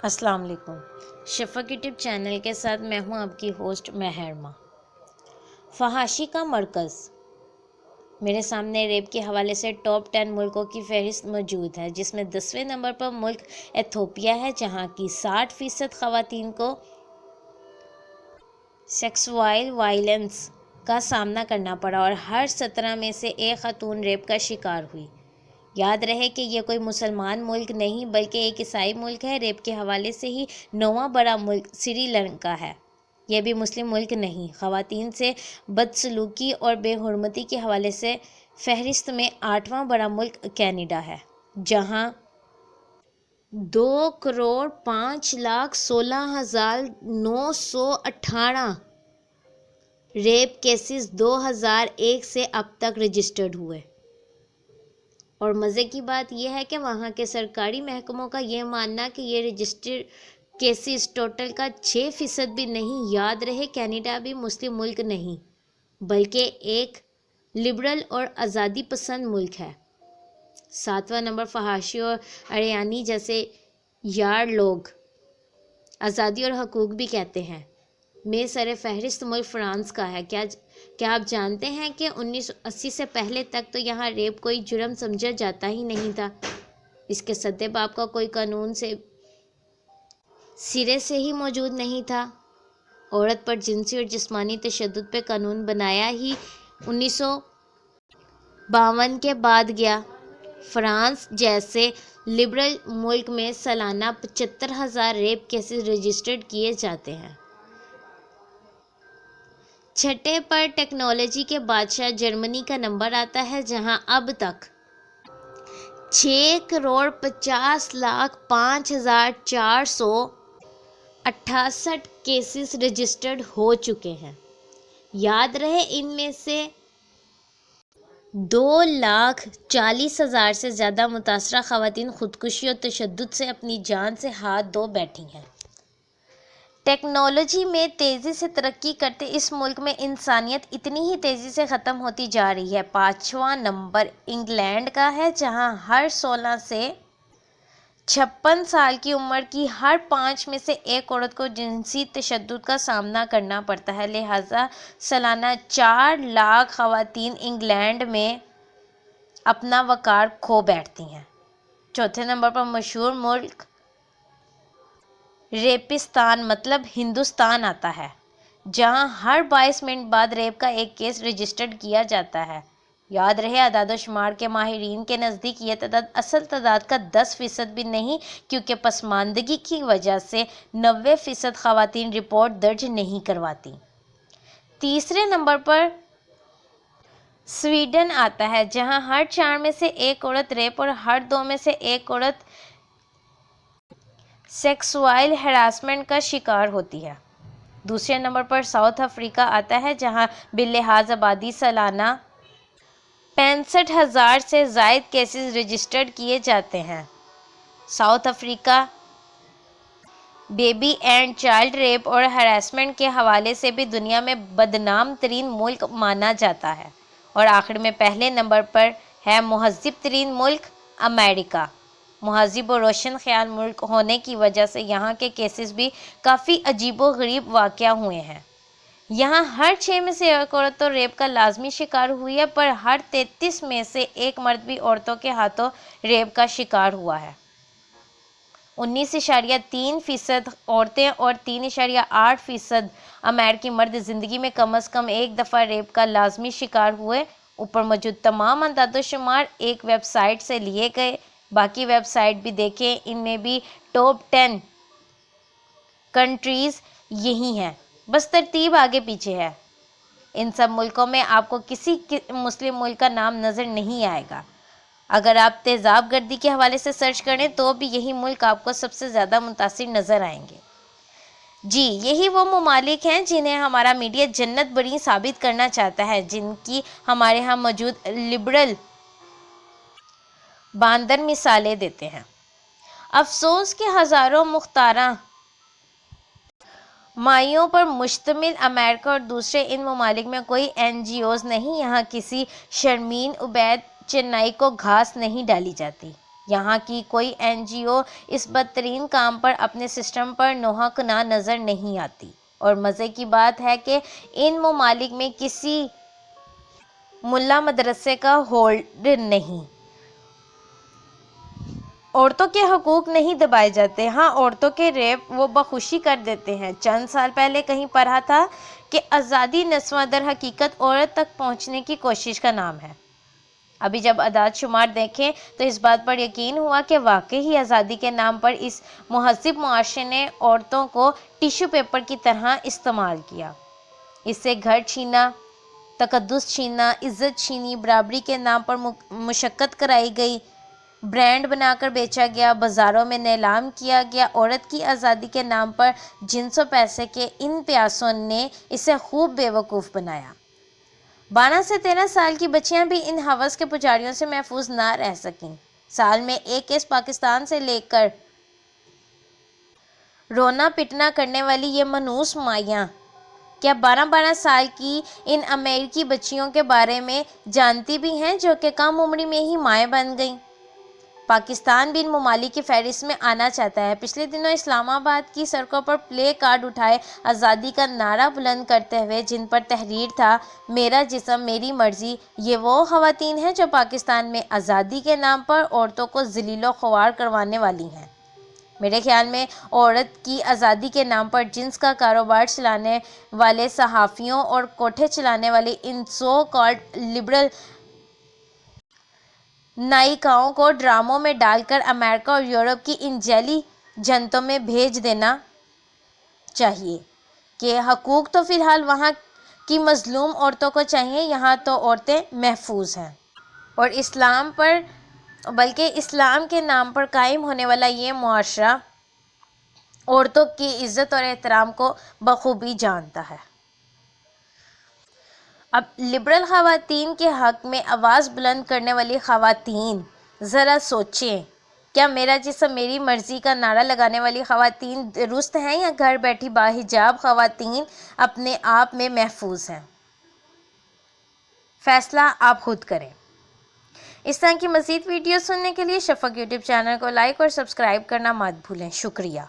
السلام علیکم۔ شفق YouTube channel کے ساتھ میں ہوں آپ کی ہوسٹ مہرما۔ فحاشی کا مرکز۔ میرے سامنے ریپ کے حوالے سے ٹاپ 10 ملکوں کی فہرست موجود ہے، جس میں 10ویں نمبر پر ملک ایتھوپیا ہے، جہاں کی 60% خواتین کو سیکسوائل وائلنس کا سامنا کرنا پڑا اور ہر 17 میں سے ایک خاتون ریپ کا شکار ہوئی۔ یاد رہے کہ یہ کوئی مسلمان ملک نہیں بلکہ ایک عیسائی ملک ہے۔ ریپ کے حوالے سے ہی 9واں بڑا ملک سری لنکا ہے، یہ بھی مسلم ملک نہیں۔ خواتین سے بدسلوکی اور بے حرمتی کے حوالے سے فہرست میں 8واں بڑا ملک کینیڈا ہے، جہاں 2,05,16,918 ریپ کیسز 2001 سے اب تک رجسٹرڈ ہوئے۔ اور مزے کی بات یہ ہے کہ وہاں کے سرکاری محکموں کا یہ ماننا کہ یہ رجسٹر کیسز ٹوٹل کا 6% بھی نہیں۔ یاد رہے کینیڈا بھی مسلم ملک نہیں بلکہ ایک لبرل اور آزادی پسند ملک ہے۔ 7واں نمبر فحاشی اور اریانی جیسے یار لوگ آزادی اور حقوق بھی کہتے ہیں میں سر فہرست ملک فرانس کا ہے۔ کیا آپ جانتے ہیں کہ 1980 سے پہلے تک تو یہاں ریپ کوئی جرم سمجھا جاتا ہی نہیں تھا۔ اس کے سدے باپ کا کوئی قانون سرے سے ہی موجود نہیں تھا۔ عورت پر جنسی اور جسمانی تشدد پہ قانون بنایا ہی 1952 کے بعد گیا۔ فرانس جیسے لبرل ملک میں سالانہ 75,000 ریپ کیسز رجسٹرڈ کیے جاتے ہیں۔ 6 پر ٹیکنالوجی کے بادشاہ جرمنی کا نمبر آتا ہے، جہاں اب تک 6,50,05,468 کیسز رجسٹرڈ ہو چکے ہیں۔ یاد رہے ان میں سے 2,40,000 سے زیادہ متاثرہ خواتین خودکشی اور تشدد سے اپنی جان سے ہاتھ دھو بیٹھی ہیں۔ ٹیکنالوجی میں تیزی سے ترقی کرتے اس ملک میں انسانیت اتنی ہی تیزی سے ختم ہوتی جا رہی ہے۔ 5واں نمبر انگلینڈ کا ہے، جہاں ہر 16 سے 56 سال کی عمر کی ہر 5 میں سے ایک عورت کو جنسی تشدد کا سامنا کرنا پڑتا ہے، لہٰذا سالانہ 4 لاکھ خواتین انگلینڈ میں اپنا وقار کھو بیٹھتی ہیں۔ 4تھے نمبر پر مشہور ملک ریپستان مطلب ہندوستان آتا ہے، جہاں ہر 22 منٹ بعد ریپ کا ایک کیس رجسٹرڈ کیا جاتا ہے۔ یاد رہے اعداد و شمار کے ماہرین کے نزدیک یہ تعداد اصل تعداد کا 10% بھی نہیں، کیونکہ پسماندگی کی وجہ سے 90% خواتین رپورٹ درج نہیں کرواتی۔ تیسرے نمبر پر سویڈن آتا ہے، جہاں ہر 4 میں سے ایک عورت ریپ اور ہر 2 میں سے ایک عورت سیکسوائل ہراسمنٹ کا شکار ہوتی ہے۔ دوسرے نمبر پر ساؤتھ افریقہ آتا ہے، جہاں باللحاظ آبادی سالانہ 65,000 سے زائد کیسز رجسٹرڈ کیے جاتے ہیں۔ ساؤتھ افریقہ بیبی اینڈ چائلڈ ریپ اور ہراسمنٹ کے حوالے سے بھی دنیا میں بدنام ترین ملک مانا جاتا ہے۔ اور آخر میں پہلے نمبر پر ہے مہذب ترین ملک امریکہ۔ مہذب و روشن خیال ملک ہونے کی وجہ سے یہاں کے کیسز بھی کافی عجیب و غریب واقع ہوئے ہیں۔ یہاں ہر 6 میں سے ایک عورت تو ریپ کا لازمی شکار ہوئی ہے، پر ہر 33 میں سے ایک مرد بھی عورتوں کے ہاتھوں ریپ کا شکار ہوا ہے۔ 19.3% عورتیں اور 3.8% امریکی مرد زندگی میں کم از کم ایک دفعہ ریپ کا لازمی شکار ہوئے۔ اوپر موجود تمام اعداد و شمار ایک ویب سائٹ سے لیے گئے، باقی ویب سائٹ بھی دیکھیں، ان میں بھی ٹاپ 10 کنٹریز یہی ہیں، بس ترتیب آگے پیچھے ہے۔ ان سب ملکوں میں آپ کو کسی مسلم ملک کا نام نظر نہیں آئے گا۔ اگر آپ تیزاب گردی کے حوالے سے سرچ کریں تو بھی یہی ملک آپ کو سب سے زیادہ متاثر نظر آئیں گے۔ جی یہی وہ ممالک ہیں جنہیں ہمارا میڈیا جنت بڑی ثابت کرنا چاہتا ہے، جن کی ہمارے ہاں موجود لبرل باندر مثالیں دیتے ہیں۔ افسوس کہ ہزاروں مختارہ مائیوں پر مشتمل امریکہ اور دوسرے ان ممالک میں کوئی NGOs نہیں، یہاں کسی شرمین عبید چنائی کو گھاس نہیں ڈالی جاتی۔ یہاں کی کوئی NGO اس بدترین کام پر اپنے سسٹم پر نوحق نہ نظر نہیں آتی، اور مزے کی بات ہے کہ ان ممالک میں کسی ملا مدرسے کا ہولڈ نہیں، عورتوں کے حقوق نہیں دبائے جاتے، ہاں عورتوں کے ریپ وہ بخوشی کر دیتے ہیں۔ چند سال پہلے کہیں پڑھا تھا کہ آزادی نسواں در حقیقت عورت تک پہنچنے کی کوشش کا نام ہے۔ ابھی جب اعداد شمار دیکھیں تو اس بات پر یقین ہوا کہ واقعی ہی آزادی کے نام پر اس مہذب معاشرے نے عورتوں کو ٹیشو پیپر کی طرح استعمال کیا۔ اس سے گھر چھینا، تقدس چھینا، عزت چھینی، برابری کے نام پر مشقت کرائی گئی، برانڈ بنا کر بیچا گیا، بازاروں میں نیلام کیا گیا۔ عورت کی آزادی کے نام پر جنس و پیسے کے ان پیاسوں نے اسے خوب بیوقوف بنایا۔ 12 سے 13 سال کی بچیاں بھی ان ہوس کے پجاریوں سے محفوظ نہ رہ سکیں۔ سال میں ایک کیس پاکستان سے لے کر رونا پٹنا کرنے والی یہ منحوس مائیاں کیا 12 سال کی ان امریکی بچیوں کے بارے میں جانتی بھی ہیں جو کہ کم عمری میں ہی مائیں بن گئیں؟ پاکستان بھی ان ممالک کی فہرست میں آنا چاہتا ہے۔ پچھلے دنوں اسلام آباد کی سڑکوں پر پلے کارڈ اٹھائے آزادی کا نعرہ بلند کرتے ہوئے، جن پر تحریر تھا میرا جسم میری مرضی، یہ وہ خواتین ہیں جو پاکستان میں آزادی کے نام پر عورتوں کو ذلیل و خوار کروانے والی ہیں۔ میرے خیال میں عورت کی آزادی کے نام پر جنس کا کاروبار چلانے والے صحافیوں اور کوٹھے چلانے والے ان سو کالڈ لبرل نائکاؤں کو ڈراموں میں ڈال کر امریکہ اور یورپ کی ان جعلی جنتوں میں بھیج دینا چاہیے کہ حقوق تو فی الحال وہاں کی مظلوم عورتوں کو چاہیے، یہاں تو عورتیں محفوظ ہیں، اور بلکہ اسلام کے نام پر قائم ہونے والا یہ معاشرہ عورتوں کی عزت اور احترام کو بخوبی جانتا ہے۔ اب لبرل خواتین کے حق میں آواز بلند کرنے والی خواتین، ذرا سوچیں، کیا میرا جسم میری مرضی کا نعرہ لگانے والی خواتین درست ہیں یا گھر بیٹھی باحجاب خواتین اپنے آپ میں محفوظ ہیں؟ فیصلہ آپ خود کریں۔ اس طرح کی مزید ویڈیو سننے کے لیے شفق یوٹیوب چینل کو لائک اور سبسکرائب کرنا مت بھولیں۔ شکریہ۔